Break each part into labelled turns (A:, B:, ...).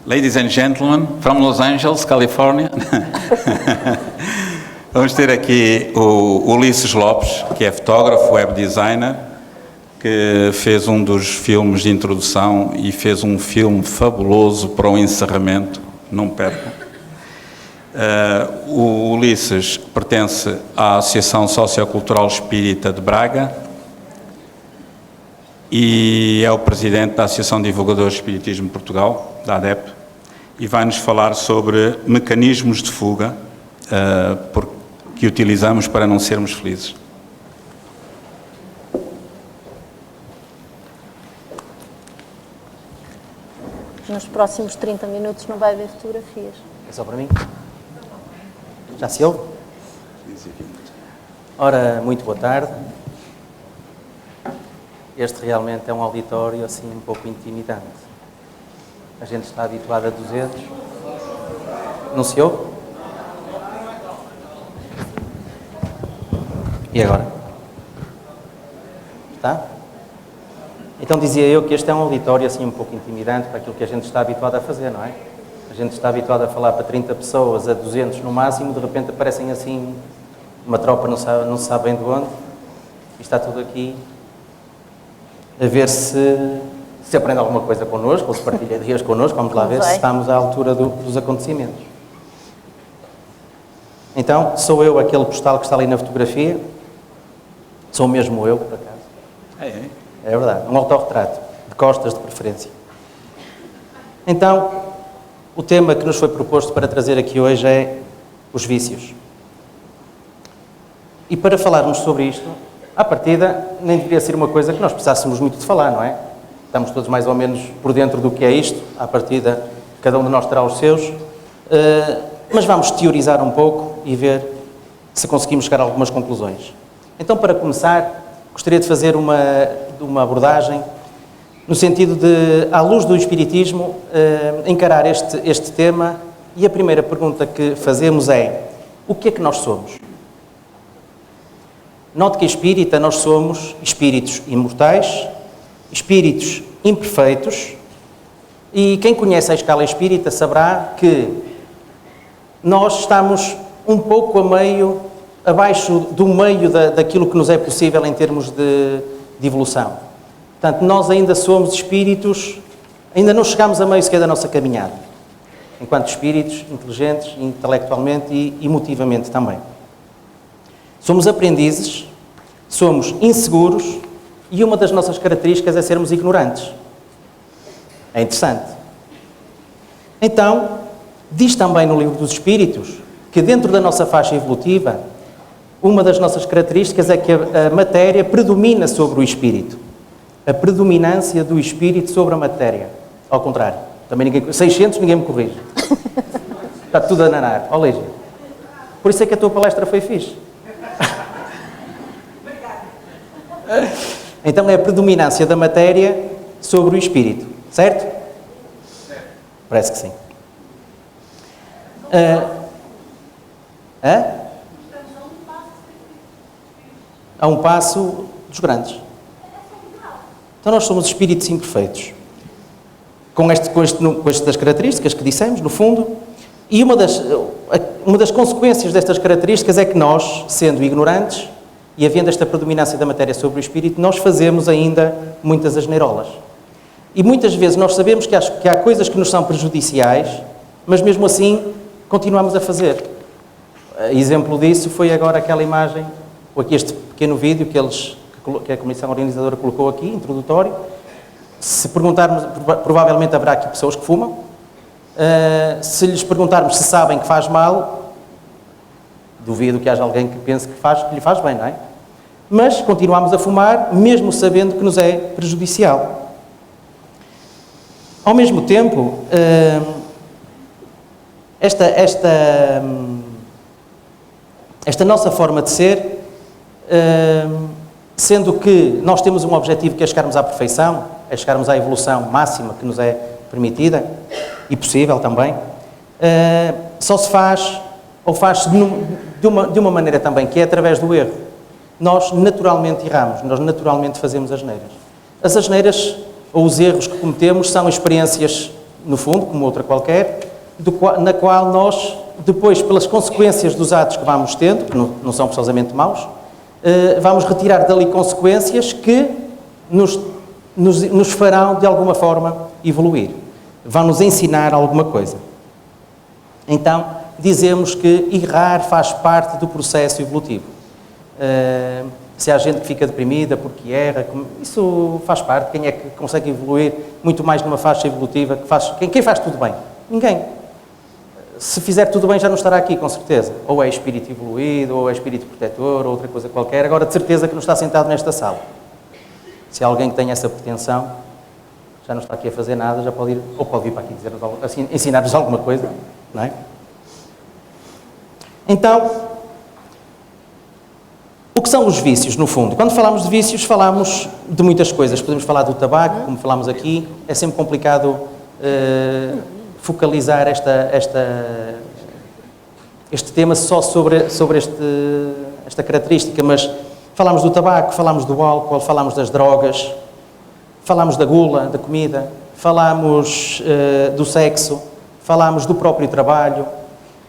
A: Ladies and gentlemen, from Los Angeles, California. Vamos ter aqui o Ulisses Lopes, que é fotógrafo, web designer, que fez um dos filmes de introdução e fez um filme fabuloso para o encerramento, não percam. O Ulisses pertence à Associação Sociocultural Espírita de Braga e é o presidente da Associação de Divulgadores de Espiritismo de Portugal, da ADEP, e vai-nos falar sobre mecanismos de fuga que utilizamos para não sermos felizes.
B: Nos próximos 30 minutos não vai haver fotografias.
C: É só para mim? Já se ouve? Ora, muito boa tarde. Este realmente é um auditório assim um pouco intimidante. A gente está habituado a 200. Não se ouve? E agora? Está? Então dizia eu que este é um auditório assim um pouco intimidante para aquilo que a gente está habituado a fazer, não é? A gente está habituado a falar para 30 pessoas, a 200 no máximo, de repente aparecem assim uma tropa, não se sabe bem de onde, e está tudo aqui a ver se aprende alguma coisa connosco, ou se partilha ideias connosco, vamos lá ver se estamos à altura dos acontecimentos. Então, sou eu aquele postal que está ali na fotografia, sou mesmo eu, por acaso. É verdade, um autorretrato, de costas de preferência. Então, o tema que nos foi proposto para trazer aqui hoje é os vícios. E para falarmos sobre isto, à partida, nem deveria ser uma coisa que nós precisássemos muito de falar, não é? Estamos todos mais ou menos por dentro do que é isto, à partida, cada um de nós terá os seus, mas vamos teorizar um pouco e ver se conseguimos chegar a algumas conclusões. Então, para começar, gostaria de fazer uma abordagem no sentido de, à luz do Espiritismo, encarar este tema, e a primeira pergunta que fazemos é: o que é que nós somos? Note que espírita, nós somos espíritos imortais, espíritos imperfeitos, e quem conhece a escala espírita saberá que nós estamos um pouco abaixo do meio daquilo que nos é possível em termos de evolução. Portanto, nós ainda somos espíritos, ainda não chegamos a meio sequer da nossa caminhada, enquanto espíritos inteligentes, intelectualmente e emotivamente também. Somos aprendizes, somos inseguros e uma das nossas características é sermos ignorantes. É interessante. Então, diz também no Livro dos Espíritos que dentro da nossa faixa evolutiva, uma das nossas características é que a matéria predomina sobre o espírito. A predominância do espírito sobre a matéria. Ao contrário. Também 600 ninguém me corrige. Está tudo a nanar. Ó, Lígia. Por isso é que a tua palestra foi fixe. Então é a predominância da matéria sobre o espírito. Certo? Parece que sim. A um passo dos grandes. Então nós somos espíritos imperfeitos. Com estas características que dissemos, no fundo, e uma das consequências destas características é que nós, sendo ignorantes e havendo esta predominância da matéria sobre o espírito, nós fazemos ainda muitas asneirolas. E muitas vezes nós sabemos que há coisas que nos são prejudiciais, mas mesmo assim continuamos a fazer. Exemplo disso foi agora aquela imagem, ou aqui este pequeno vídeo que a Comissão Organizadora colocou aqui, introdutório. Se perguntarmos, provavelmente haverá aqui pessoas que fumam. Se lhes perguntarmos se sabem que faz mal, duvido que haja alguém que pense que lhe faz bem, não é? Mas continuamos a fumar, mesmo sabendo que nos é prejudicial. Ao mesmo tempo, esta nossa forma de ser, sendo que nós temos um objetivo que é chegarmos à perfeição, é chegarmos à evolução máxima que nos é permitida e possível também, só se faz, ou faz-se de uma maneira também, que é através do erro. Nós naturalmente erramos, nós naturalmente fazemos asneiras. As asneiras ou os erros que cometemos são experiências no fundo, como outra qualquer, na qual nós, depois, pelas consequências dos atos que vamos tendo, que não são forçosamente maus, vamos retirar dali consequências que nos farão, de alguma forma, evoluir. Vão nos ensinar alguma coisa. Então, dizemos que errar faz parte do processo evolutivo. Se há gente que fica deprimida porque erra, isso faz parte. Quem é que consegue evoluir muito mais numa faixa evolutiva? Quem faz tudo bem? Ninguém. Se fizer tudo bem já não estará aqui, com certeza. Ou é espírito evoluído, ou é espírito protetor, ou outra coisa qualquer. Agora, de certeza que não está sentado nesta sala. Se há alguém que tenha essa pretensão, já não está aqui a fazer nada, já pode ir, ou pode vir para aqui assim, ensinar-nos alguma coisa, não é? Então, o que são os vícios, no fundo? Quando falamos de vícios, falamos de muitas coisas. Podemos falar do tabaco, como falámos aqui. É sempre complicado focalizar este tema só sobre esta característica, mas falámos do tabaco, falámos do álcool, falámos das drogas, falámos da gula, da comida, falámos do sexo, falámos do próprio trabalho,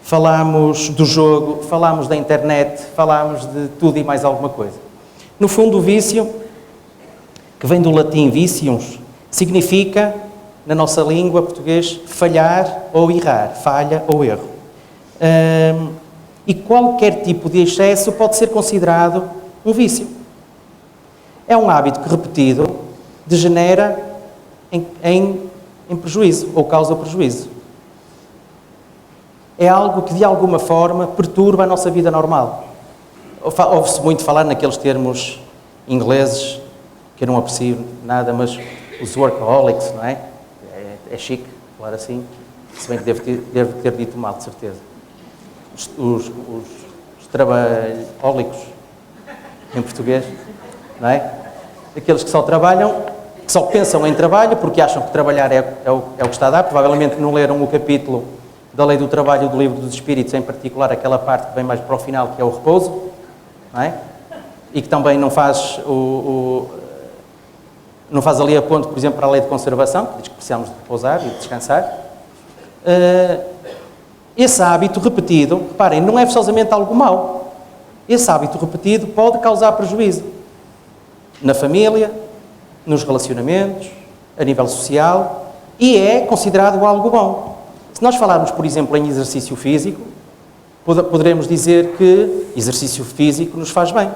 C: falámos do jogo, falámos da internet, falámos de tudo e mais alguma coisa. No fundo, o vício, que vem do latim viciums, significa, na nossa língua português, falhar ou errar, falha ou erro. E qualquer tipo de excesso pode ser considerado um vício. É um hábito que, repetido, degenera em prejuízo ou causa prejuízo. É algo que, de alguma forma, perturba a nossa vida normal. Ouve-se muito falar naqueles termos ingleses, que eu não aprecio nada, mas os workaholics, não é? É chique falar assim, se bem que devo ter dito mal, de certeza. Os trabalhólicos, em português, não é? Aqueles que só trabalham, que só pensam em trabalho, porque acham que trabalhar é o que está a dar. Provavelmente não leram o capítulo da Lei do Trabalho do Livro dos Espíritos, em particular aquela parte que vem mais para o final, que é o repouso, não é? E que também não faz não faz ali a ponto, por exemplo, para a lei de conservação, que diz que precisamos de repousar e de descansar. Esse hábito repetido, reparem, não é forçosamente algo mau. Esse hábito repetido pode causar prejuízo na família, nos relacionamentos, a nível social, e é considerado algo bom. Se nós falarmos, por exemplo, em exercício físico, poderemos dizer que exercício físico nos faz bem.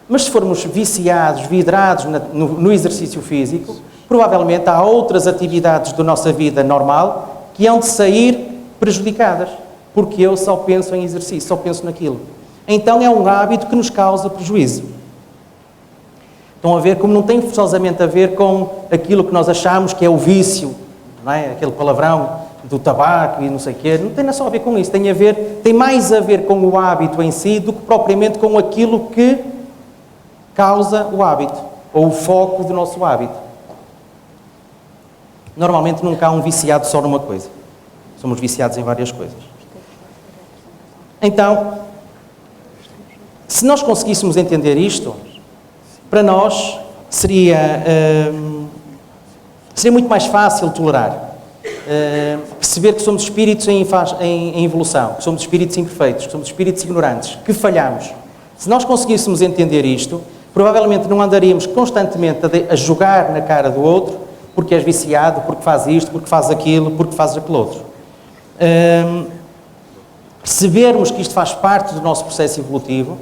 C: Mas se formos viciados, vidrados no exercício físico, provavelmente há outras atividades da nossa vida normal que hão de sair prejudicadas, porque eu só penso em exercício, só penso naquilo. Então é um hábito que nos causa prejuízo. Estão a ver como não tem forçosamente a ver com aquilo que nós achamos que é o vício, não é? Aquele palavrão do tabaco e não sei o quê, não tem só a ver com isso, tem mais a ver com o hábito em si do que propriamente com aquilo que causa o hábito, ou o foco do nosso hábito. Normalmente nunca há um viciado só numa coisa. Somos viciados em várias coisas. Então, se nós conseguíssemos entender isto, para nós seria muito mais fácil tolerar. Perceber que somos espíritos em evolução, que somos espíritos imperfeitos, que somos espíritos ignorantes, que falhamos. Se nós conseguíssemos entender isto, provavelmente não andaríamos constantemente a jogar na cara do outro, porque és viciado, porque faz isto, porque faz aquilo, porque faz aquilo outro. Percebermos que isto faz parte do nosso processo evolutivo,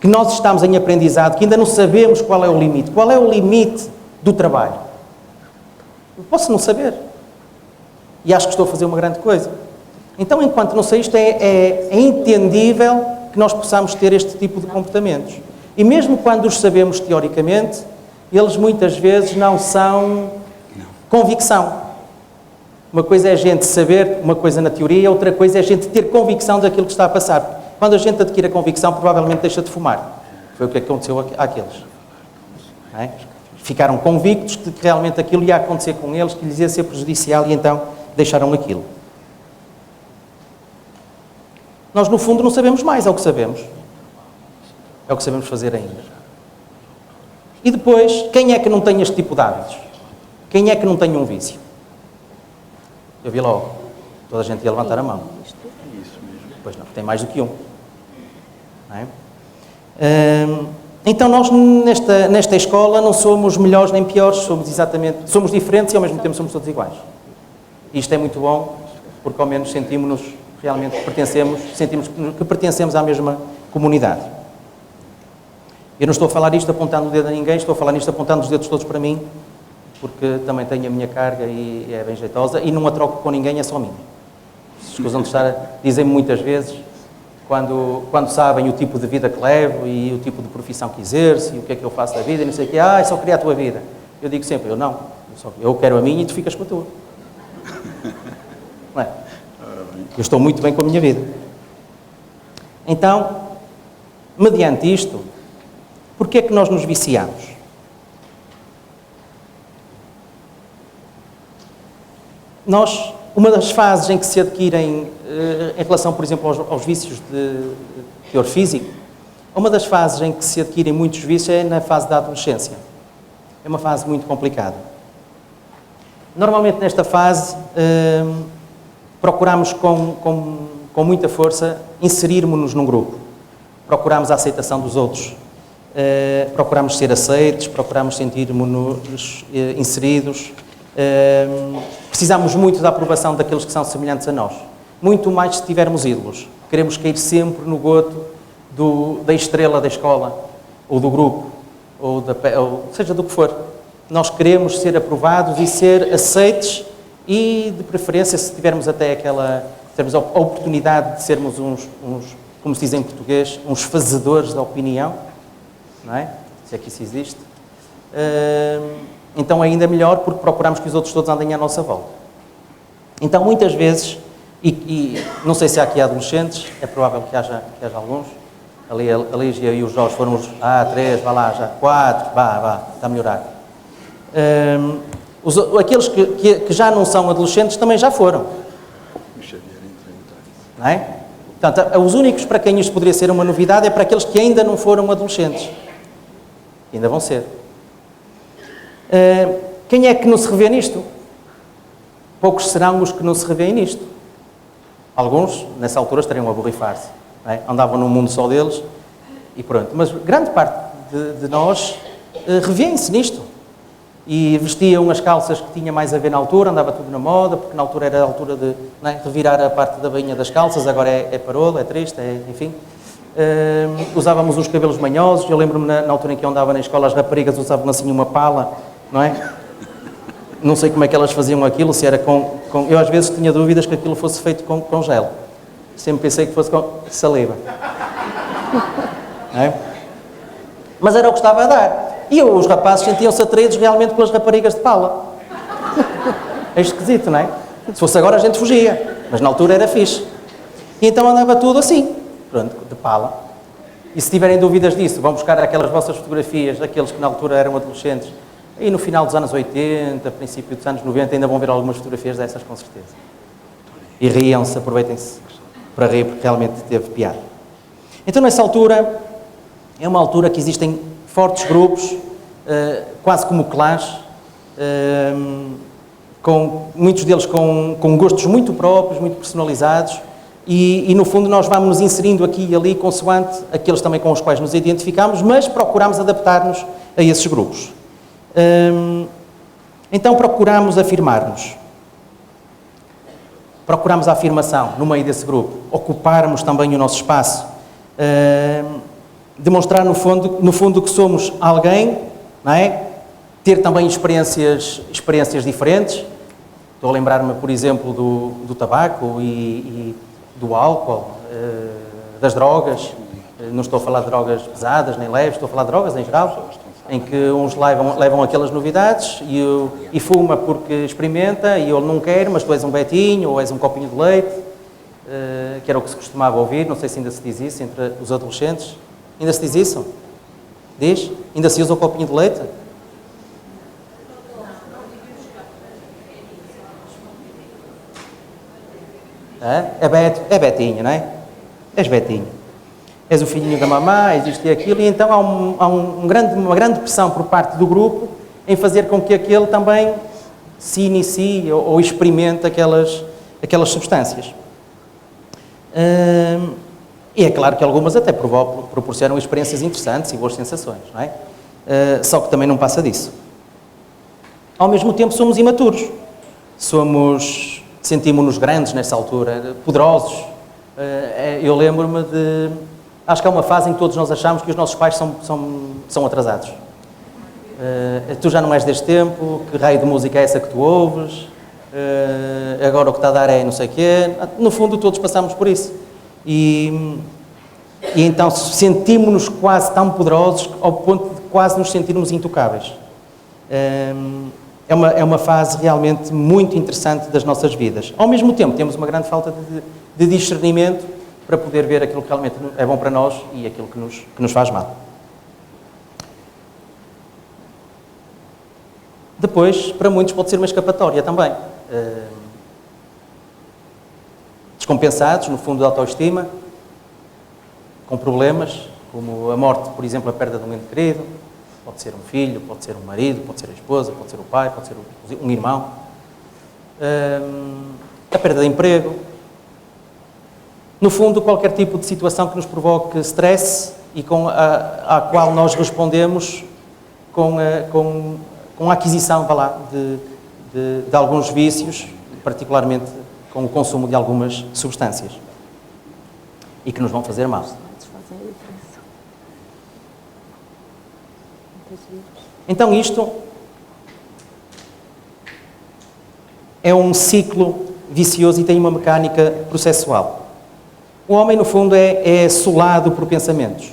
C: que nós estamos em aprendizado, que ainda não sabemos qual é o limite. Qual é o limite do trabalho? Eu posso não saber. E acho que estou a fazer uma grande coisa. Então, enquanto não sei isto, é entendível que nós possamos ter este tipo de comportamentos. E mesmo quando os sabemos teoricamente, eles muitas vezes não são convicção. Uma coisa é a gente saber uma coisa na teoria, outra coisa é a gente ter convicção daquilo que está a passar. Quando a gente adquire a convicção, provavelmente deixa de fumar. Foi o que aconteceu àqueles. Não é? Ficaram convictos de que realmente aquilo ia acontecer com eles, que lhes ia ser prejudicial, e então deixaram aquilo. Nós, no fundo, não sabemos mais, é o que sabemos. É o que sabemos fazer ainda. E depois, quem é que não tem este tipo de hábitos? Quem é que não tem um vício? Eu vi logo. Toda a gente ia levantar a mão. Pois não, tem mais do que um. Não é? Então nós nesta escola não somos melhores nem piores, somos diferentes e ao mesmo tempo somos todos iguais. E isto é muito bom, porque ao menos sentimos-nos realmente sentimos que pertencemos à mesma comunidade. Eu não estou a falar isto apontando o dedo a ninguém, estou a falar isto apontando os dedos todos para mim, porque também tenho a minha carga e é bem jeitosa, e não a troco com ninguém, é só minha. Se escusam de estar, dizem-me muitas vezes, quando sabem o tipo de vida que levo e o tipo de profissão que exerço e o que é que eu faço da vida e não sei o quê, só queria a tua vida. Eu digo sempre, eu quero a minha e tu ficas com a tua. Não é? Eu estou muito bem com a minha vida. Então, mediante isto, porquê é que nós nos viciamos? Uma das fases em que se adquirem, em relação, por exemplo, aos vícios de teor físico, uma das fases em que se adquirem muitos vícios é na fase da adolescência. É uma fase muito complicada. Normalmente, nesta fase, procuramos com muita força inserirmos-nos num grupo. Procuramos a aceitação dos outros. Procuramos ser aceitos, procuramos sentir-nos inseridos. Precisamos muito da aprovação daqueles que são semelhantes a nós. Muito mais se tivermos ídolos. Queremos cair sempre no goto da estrela da escola, ou do grupo, ou seja do que for. Nós queremos ser aprovados e ser aceites e, de preferência, se tivermos até termos a oportunidade de sermos uns, como se diz em português, uns fazedores da opinião, não é? Se é que isso existe. Então ainda melhor, porque procuramos que os outros todos andem à nossa volta. Então muitas vezes, e não sei se há aqui adolescentes, é provável que haja alguns, ali a Lígia e os Jorge foram os 3, vá lá, já 4, vá, está a melhorar. Aqueles que já não são adolescentes também já foram. Não é? Portanto, os únicos para quem isto poderia ser uma novidade é para aqueles que ainda não foram adolescentes. E ainda vão ser. Quem é que não se revê nisto? Poucos serão os que não se revêem nisto. Alguns, nessa altura, estariam a borrifar-se. Andavam num mundo só deles e pronto. Mas grande parte de nós revêem-se nisto. E vestiam as calças que tinha mais a ver na altura, andava tudo na moda, porque na altura era a altura de revirar a parte da bainha das calças, agora é parolo, é triste, enfim. Usávamos uns cabelos manhosos. Eu lembro-me na altura em que eu andava na escola, as raparigas usavam assim uma pala, não é? Não sei como é que elas faziam aquilo, se era com... Eu às vezes tinha dúvidas que aquilo fosse feito com gel. Sempre pensei que fosse com saliva. Não é? Mas era o que estava a dar. E os rapazes sentiam-se atraídos realmente pelas raparigas de pala. É esquisito, não é? Se fosse agora a gente fugia, mas na altura era fixe. E então andava tudo assim, pronto, de pala. E se tiverem dúvidas disso, vão buscar aquelas vossas fotografias daqueles que na altura eram adolescentes. E no final dos anos 80, princípio dos anos 90, ainda vão ver algumas fotografias dessas, com certeza. E riam-se, aproveitem-se para rir, porque realmente teve piada. Então, nessa altura, é uma altura que existem fortes grupos, quase como clãs, muitos deles com gostos muito próprios, muito personalizados, e no fundo nós vamos nos inserindo aqui e ali, consoante aqueles também com os quais nos identificamos, mas procuramos adaptar-nos a esses grupos. Então procuramos afirmar-nos. Procuramos a afirmação no meio desse grupo, ocuparmos também o nosso espaço, demonstrar no fundo que somos alguém, não é? Ter também experiências diferentes. Estou a lembrar-me, por exemplo, do tabaco e do álcool, das drogas. Não estou a falar de drogas pesadas nem leves, estou a falar de drogas em geral, em que uns levam aquelas novidades e fuma porque experimenta e ele não quer, mas tu és um betinho ou és um copinho de leite, que era o que se costumava ouvir. Não sei se ainda se diz isso entre os adolescentes. Ainda se diz isso? Diz? Ainda se usa o copinho de leite? É Betinho, não é? És Betinho. És o filhinho da mamã, existe aquilo, e então há uma grande pressão por parte do grupo em fazer com que aquele também se inicie ou experimente aquelas substâncias. E é claro que algumas até proporcionam experiências interessantes e boas sensações, não é? Só que também não passa disso. Ao mesmo tempo somos imaturos, sentimos-nos grandes nessa altura, poderosos. Eu lembro-me acho que há uma fase em que todos nós achamos que os nossos pais são atrasados. Tu já não és deste tempo, que raio de música é essa que tu ouves, agora o que está a dar é não sei o quê. No fundo todos passamos por isso. E então sentimos-nos quase tão poderosos ao ponto de quase nos sentirmos intocáveis. É uma fase realmente muito interessante das nossas vidas. Ao mesmo tempo temos uma grande falta de discernimento para poder ver aquilo que realmente é bom para nós e aquilo que nos faz mal. Depois, para muitos pode ser uma escapatória também. Descompensados, no fundo da autoestima, com problemas, como a morte, por exemplo, a perda de um ente querido, pode ser um filho, pode ser um marido, pode ser a esposa, pode ser o pai, pode ser um irmão. A perda de emprego. No fundo, qualquer tipo de situação que nos provoque stress e à qual nós respondemos com a aquisição, de alguns vícios, particularmente com o consumo de algumas substâncias e que nos vão fazer mal. Então isto é um ciclo vicioso e tem uma mecânica processual. O homem, no fundo, é assolado por pensamentos.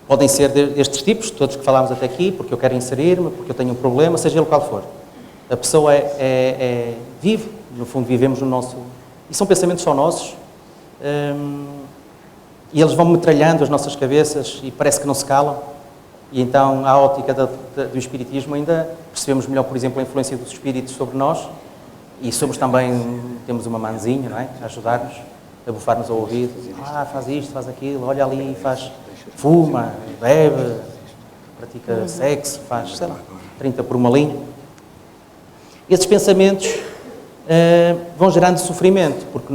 C: Podem ser destes tipos, todos que falámos até aqui, porque eu quero inserir-me, porque eu tenho um problema, seja ele qual for. A pessoa vive, no fundo vivemos no nosso... E são pensamentos só nossos, e eles vão metralhando as nossas cabeças e parece que não se calam. E então, à ótica do espiritismo, ainda percebemos melhor, por exemplo, a influência dos espíritos sobre nós, e temos uma mãozinha, não é? A ajudar-nos, a bufar-nos ao ouvido. Faz isto, faz aquilo, olha ali, fuma, bebe, pratica sexo, faz, sei lá, 30 por uma linha. Esses pensamentos vão gerando sofrimento, porque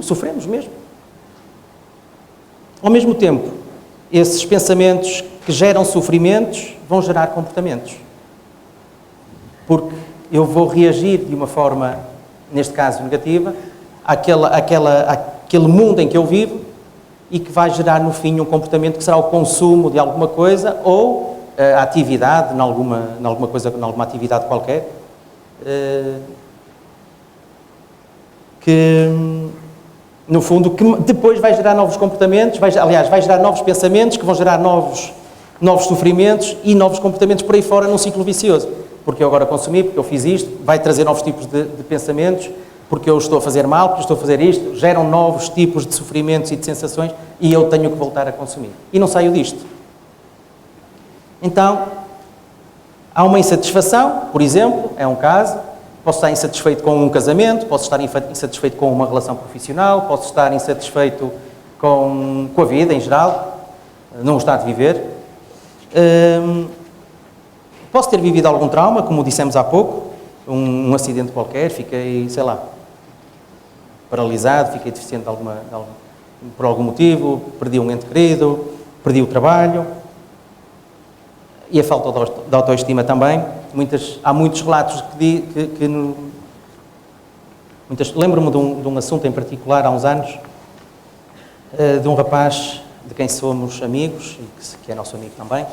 C: sofremos mesmo. Ao mesmo tempo, esses pensamentos que geram sofrimentos vão gerar comportamentos. Porque eu vou reagir de uma forma, neste caso, negativa, àquele mundo em que eu vivo e que vai gerar, no fim, um comportamento que será o consumo de alguma coisa ou a atividade, em alguma atividade qualquer, que, no fundo, que depois vai gerar novos comportamentos, vai gerar novos pensamentos que vão gerar novos sofrimentos e novos comportamentos por aí fora num ciclo vicioso. Porque eu agora consumi, porque eu fiz isto, vai trazer novos tipos de pensamentos, porque eu estou a fazer mal, porque eu estou a fazer isto, geram novos tipos de sofrimentos e de sensações e eu tenho que voltar a consumir. E não saio disto. Então, há uma insatisfação, por exemplo, é um caso, posso estar insatisfeito com um casamento, posso estar insatisfeito com uma relação profissional, posso estar insatisfeito com a vida em geral, não gostar de viver. Posso ter vivido algum trauma, como dissemos há pouco, um acidente qualquer, fiquei, sei lá, paralisado, fiquei deficiente por algum motivo, perdi um ente querido, perdi o trabalho, e a falta de autoestima também. Há muitos relatos lembro-me de um assunto em particular, há uns anos, de um rapaz de quem somos amigos, e que é nosso amigo também,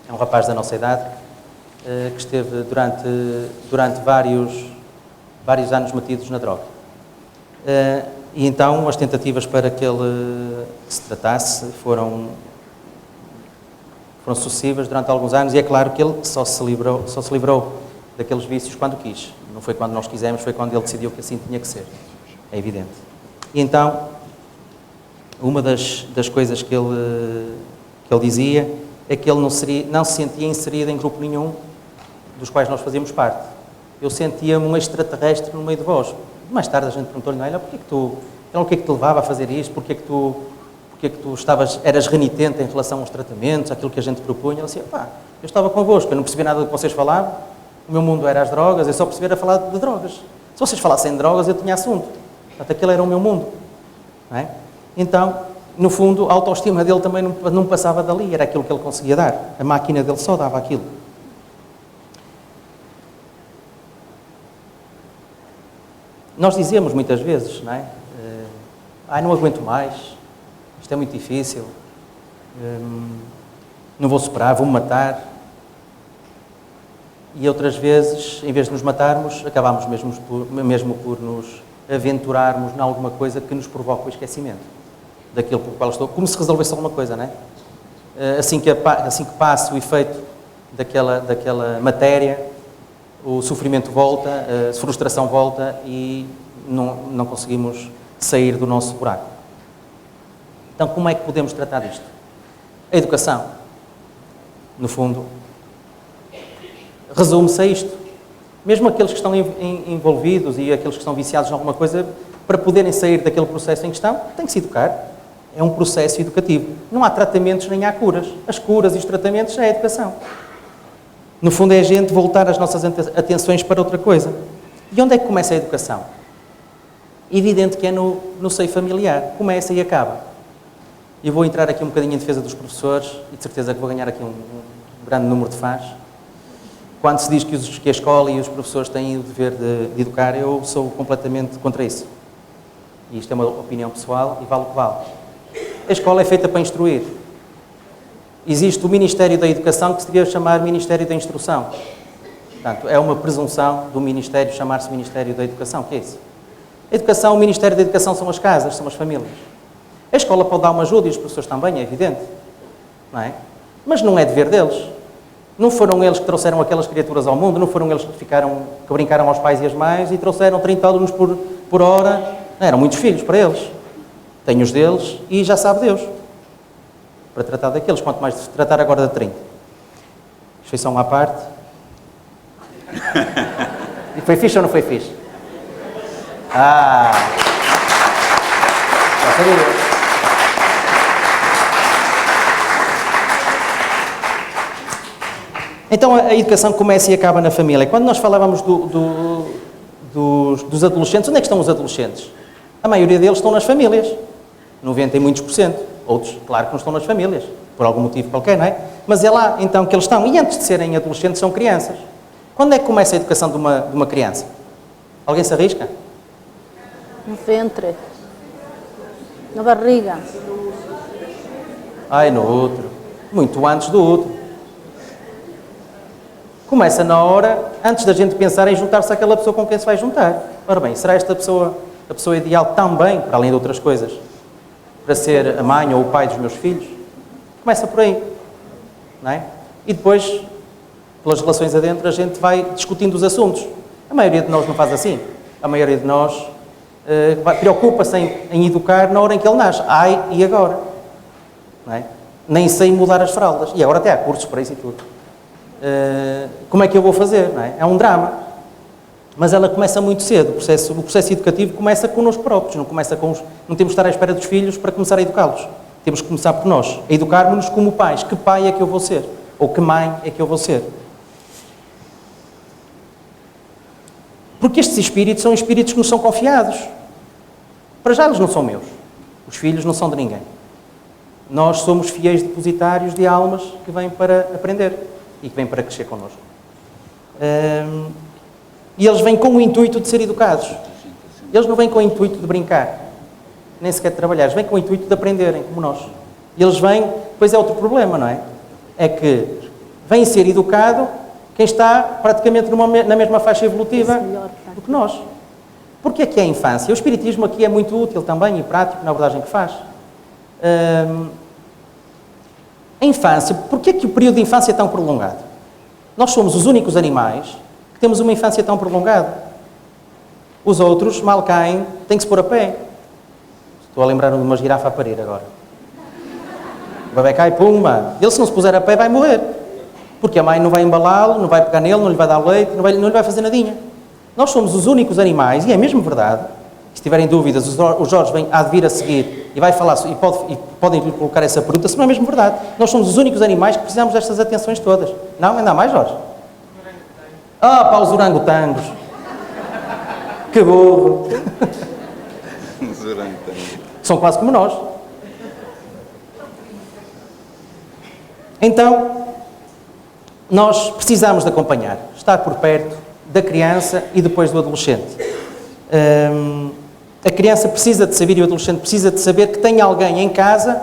C: é um rapaz da nossa idade, que esteve durante vários anos metidos na droga. E então as tentativas para que ele se tratasse foram sucessivas durante alguns anos, e é claro que ele só se livrou daqueles vícios quando quis. Não foi quando nós quisemos, foi quando ele decidiu que assim tinha que ser. É evidente. E então, uma das coisas que ele dizia é que ele não se sentia inserido em grupo nenhum dos quais nós fazíamos parte. Eu sentia-me um extraterrestre no meio de vós. Mais tarde a gente perguntou-lhe, o que é que te levava a fazer isto? Porquê é que tu eras renitente em relação aos tratamentos, aquilo que a gente propunha? Ele disse, eu estava convosco, eu não percebia nada do que vocês falavam, O meu mundo era as drogas, eu só percebia a falar de drogas. Se vocês falassem de drogas, eu tinha assunto. Portanto, aquele era o meu mundo. Não é? Então, no fundo, a autoestima dele também não passava dali, era aquilo que ele conseguia dar. A máquina dele só dava aquilo. Nós dizemos muitas vezes, não é? Não aguento mais, isto é muito difícil, não vou superar, vou-me matar. E outras vezes, em vez de nos matarmos, acabamos mesmo por nos aventurarmos em alguma coisa que nos provoca o esquecimento daquilo por qual estou, como se resolvesse alguma coisa, não é? Assim que passa o efeito daquela matéria, o sofrimento volta, a frustração volta e não conseguimos sair do nosso buraco. Então, como é que podemos tratar disto? A educação, no fundo, resume-se a isto. Mesmo aqueles que estão envolvidos e aqueles que estão viciados em alguma coisa, para poderem sair daquele processo em questão, têm que se educar. É um processo educativo. Não há tratamentos nem há curas. As curas e os tratamentos é a educação. No fundo, é a gente voltar as nossas atenções para outra coisa. E onde é que começa a educação? Evidente que é no seio familiar. Começa e acaba. Eu vou entrar aqui um bocadinho em defesa dos professores e de certeza que vou ganhar aqui um grande número de fãs. Quando se diz que a escola e os professores têm o dever de educar, eu sou completamente contra isso. E isto é uma opinião pessoal e vale o que vale. A escola é feita para instruir. Existe o Ministério da Educação que se devia chamar Ministério da Instrução. Portanto, é uma presunção do Ministério chamar-se Ministério da Educação. O que é isso? A educação, o Ministério da Educação são as casas, são as famílias. A escola pode dar uma ajuda e os professores também, é evidente. Não é? Mas não é dever deles. Não foram eles que trouxeram aquelas criaturas ao mundo, não foram eles que brincaram aos pais e às mães e trouxeram 30 alunos por hora. Não, eram muitos filhos para eles. Tem os deles e já sabe Deus. Para tratar daqueles, quanto mais de tratar agora de 30. Isto foi só uma parte. E foi fixe ou não foi fixe? Já sabia. Então a educação começa e acaba na família. Quando nós falávamos dos adolescentes, onde é que estão os adolescentes? A maioria deles estão nas famílias. 90 e muitos %. Outros, claro que não estão nas famílias, por algum motivo qualquer, não é? Mas é lá, então, que eles estão. E antes de serem adolescentes, são crianças. Quando é que começa a educação de uma criança? Alguém se arrisca?
B: No ventre. Na barriga.
C: No outro. Muito antes do outro. Começa na hora, antes da gente pensar em juntar-se àquela pessoa com quem se vai juntar. Ora bem, será esta pessoa a pessoa ideal também, para além de outras coisas, para ser a mãe ou o pai dos meus filhos? Começa por aí, não é? E depois, pelas relações adentro, a gente vai discutindo os assuntos. A maioria de nós não faz assim. A maioria de nós preocupa-se em educar na hora em que ele nasce. E agora? Não é? Nem sei mudar as fraldas. E agora até há cursos para isso e tudo. Como é que eu vou fazer? Não é? É um drama. Mas ela começa muito cedo. O processo educativo começa connosco próprios. Não temos de estar à espera dos filhos para começar a educá-los. Temos que começar por nós. A educarmos-nos como pais. Que pai é que eu vou ser? Ou que mãe é que eu vou ser? Porque estes espíritos são espíritos que nos são confiados. Para já eles não são meus. Os filhos não são de ninguém. Nós somos fiéis depositários de almas que vêm para aprender e que vêm para crescer connosco. E eles vêm com o intuito de ser educados. Eles não vêm com o intuito de brincar, nem sequer de trabalhar. Eles vêm com o intuito de aprenderem, como nós. E eles vêm, pois é outro problema, não é? É que vem ser educado quem está praticamente na mesma faixa evolutiva do que nós. Porquê é que é a infância? O espiritismo aqui é muito útil também e prático na abordagem que faz. A infância, porquê é que o período de infância é tão prolongado? Nós somos os únicos animais que temos uma infância tão prolongada. Os outros, mal caem, têm que se pôr a pé. Estou a lembrar de uma girafa a parir agora. O bebê cai, pumba. Ele, se não se puser a pé, vai morrer. Porque a mãe não vai embalá-lo, não vai pegar nele, não lhe vai dar leite, não lhe vai fazer nadinha. Nós somos os únicos animais, e é mesmo verdade, se tiverem dúvidas, o Jorge há de vir a seguir e vai falar, e podem lhe colocar essa pergunta, se não é mesmo verdade. Nós somos os únicos animais que precisamos destas atenções todas. Não? Ainda há mais, Jorge? Ah, pá, os orangotangos. Que burro. São quase como nós. Então, nós precisamos de acompanhar, estar por perto da criança e depois do adolescente. A criança precisa de saber e o adolescente precisa de saber que tem alguém em casa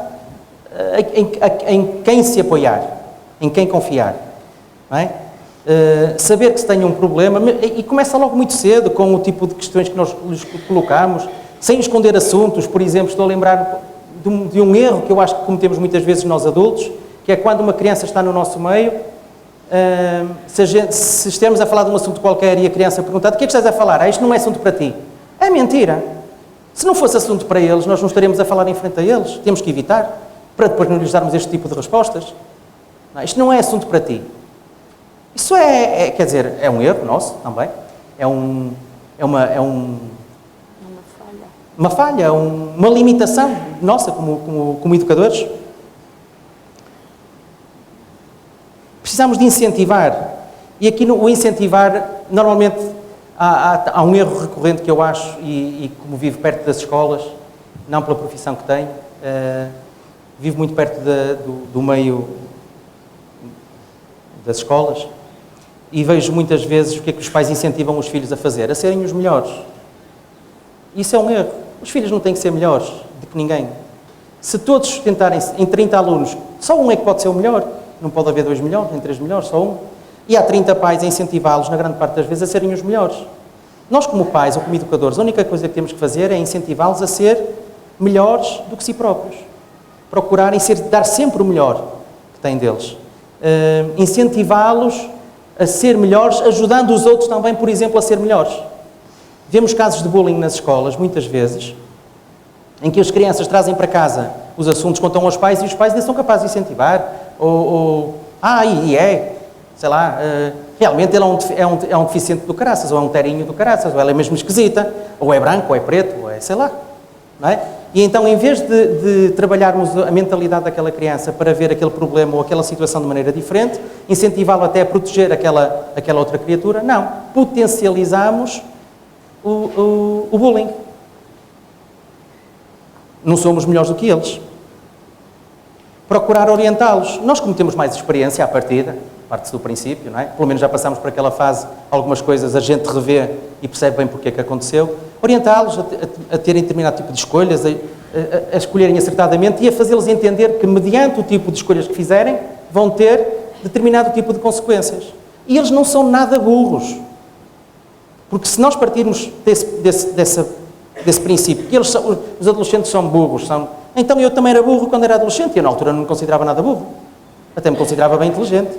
C: em quem se apoiar, em quem confiar. Não é? Saber que se tem um problema, e começa logo muito cedo com o tipo de questões que nós lhes colocamos, sem esconder assuntos. Por exemplo, estou a lembrar de um erro que eu acho que cometemos muitas vezes nós adultos, que é quando uma criança está no nosso meio, se estivermos a falar de um assunto qualquer e a criança perguntar: de que é que estás a falar? Isto não é assunto para ti. É mentira. Se não fosse assunto para eles, nós não estaremos a falar em frente a eles. Temos que evitar, para depois não lhes darmos este tipo de respostas. Não, isto não é assunto para ti. Isso quer dizer, é um erro nosso também. Uma falha, uma limitação nossa como educadores. Precisamos de incentivar. E aqui o incentivar, normalmente, há um erro recorrente que eu acho, e como vivo perto das escolas, não pela profissão que tenho, vivo muito perto do meio das escolas, e vejo muitas vezes o que é que os pais incentivam os filhos a fazer, a serem os melhores. Isso é um erro. Os filhos não têm que ser melhores do que ninguém. Se todos tentarem, em 30 alunos, só um é que pode ser o melhor. Não pode haver 2 melhores, nem 3 melhores, só um. E há 30 pais a incentivá-los, na grande parte das vezes, a serem os melhores. Nós, como pais ou como educadores, a única coisa que temos que fazer é incentivá-los a ser melhores do que si próprios. Procurarem dar sempre o melhor que têm deles. Incentivá-los a ser melhores, ajudando os outros também, por exemplo, a ser melhores. Vemos casos de bullying nas escolas, muitas vezes, em que as crianças trazem para casa os assuntos, contam aos pais e os pais nem são capazes de incentivar. Sei lá, realmente ele é um deficiente do caraças, ou é um terinho do caraças, ou ela é mesmo esquisita, ou é branco, ou é preto, ou é sei lá. Não é? E então, em vez de trabalharmos a mentalidade daquela criança para ver aquele problema ou aquela situação de maneira diferente, incentivá-lo até a proteger aquela outra criatura, não. Potencializamos o bullying. Não somos melhores do que eles. Procurar orientá-los. Nós, como temos mais experiência à partida, parte-se do princípio, não é? Pelo menos já passamos por aquela fase, algumas coisas a gente revê e percebe bem porque é que aconteceu. Orientá-los a terem determinado tipo de escolhas, a escolherem acertadamente e a fazê-los entender que, mediante o tipo de escolhas que fizerem, vão ter determinado tipo de consequências. E eles não são nada burros. Porque se nós partirmos desse princípio, que os adolescentes são burros, então eu também era burro quando era adolescente e eu na altura não me considerava nada burro. Até me considerava bem inteligente.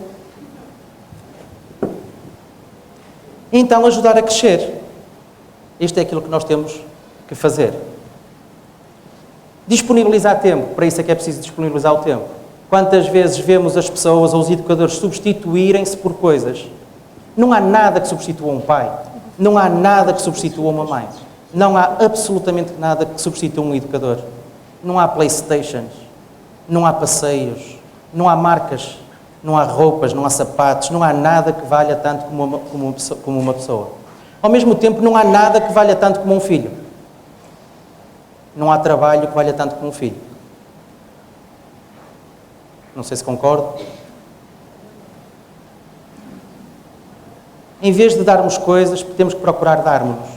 C: Então ajudar a crescer. Isto é aquilo que nós temos que fazer. Disponibilizar tempo. Para isso é que é preciso disponibilizar o tempo. Quantas vezes vemos as pessoas ou os educadores substituírem-se por coisas? Não há nada que substitua um pai. Não há nada que substitua uma mãe. Não há absolutamente nada que substitua um educador. Não há Playstations, não há passeios, não há marcas, não há roupas, não há sapatos, não há nada que valha tanto como uma pessoa. Ao mesmo tempo, não há nada que valha tanto como um filho. Não há trabalho que valha tanto como um filho. Não sei se concordo. Em vez de darmos coisas, temos que procurar darmos-nos.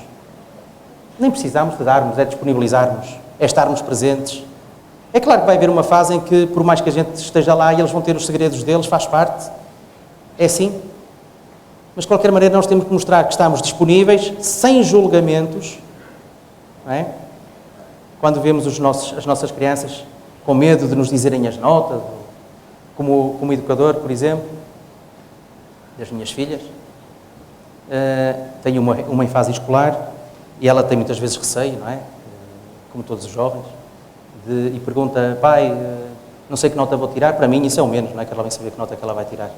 C: Nem precisamos de darmos, é disponibilizarmos, é estarmos presentes. É claro que vai haver uma fase em que, por mais que a gente esteja lá e eles vão ter os segredos deles, faz parte. É assim. Mas, de qualquer maneira, nós temos que mostrar que estamos disponíveis, sem julgamentos. Não é? Quando vemos as nossas crianças com medo de nos dizerem as notas, como educador, por exemplo, das minhas filhas, tenho uma em fase escolar e ela tem muitas vezes receio, não é? Como todos os jovens, e pergunta: pai, não sei que nota vou tirar. Para mim isso é o menos, não é? Que ela vem saber que nota que ela vai tirar.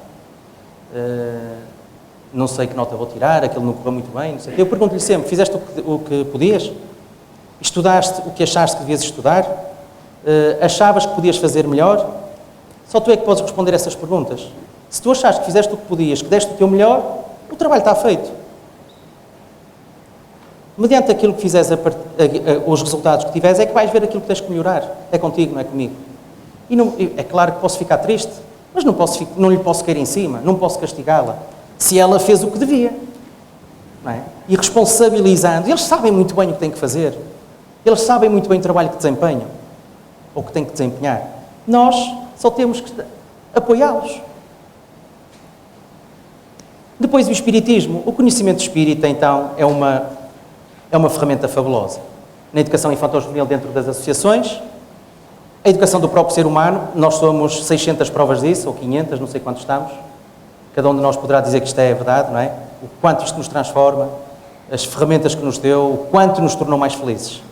C: Não sei que nota vou tirar, aquilo não correu muito bem, não sei. Eu pergunto-lhe sempre: fizeste o que podias? Estudaste o que achaste que devias estudar? Achavas que podias fazer melhor? Só tu é que podes responder essas perguntas. Se tu achaste que fizeste o que podias, que deste o teu melhor, o trabalho está feito. Mediante aquilo que fizeres, os resultados que tiveres, é que vais ver aquilo que tens que melhorar. É contigo, não é comigo. E não, é claro que posso ficar triste, mas não lhe posso cair em cima, não posso castigá-la, se ela fez o que devia. Não é? E responsabilizando, eles sabem muito bem o que têm que fazer, eles sabem muito bem o trabalho que desempenham, ou que têm que desempenhar. Nós só temos que apoiá-los. Depois o Espiritismo. O conhecimento espírita, então, é uma ferramenta fabulosa. Na educação infantil-juvenil dentro das associações, a educação do próprio ser humano, nós somos 600 provas disso, ou 500, não sei quantos estamos. Cada um de nós poderá dizer que isto é verdade, não é? O quanto isto nos transforma, as ferramentas que nos deu, o quanto nos tornou mais felizes.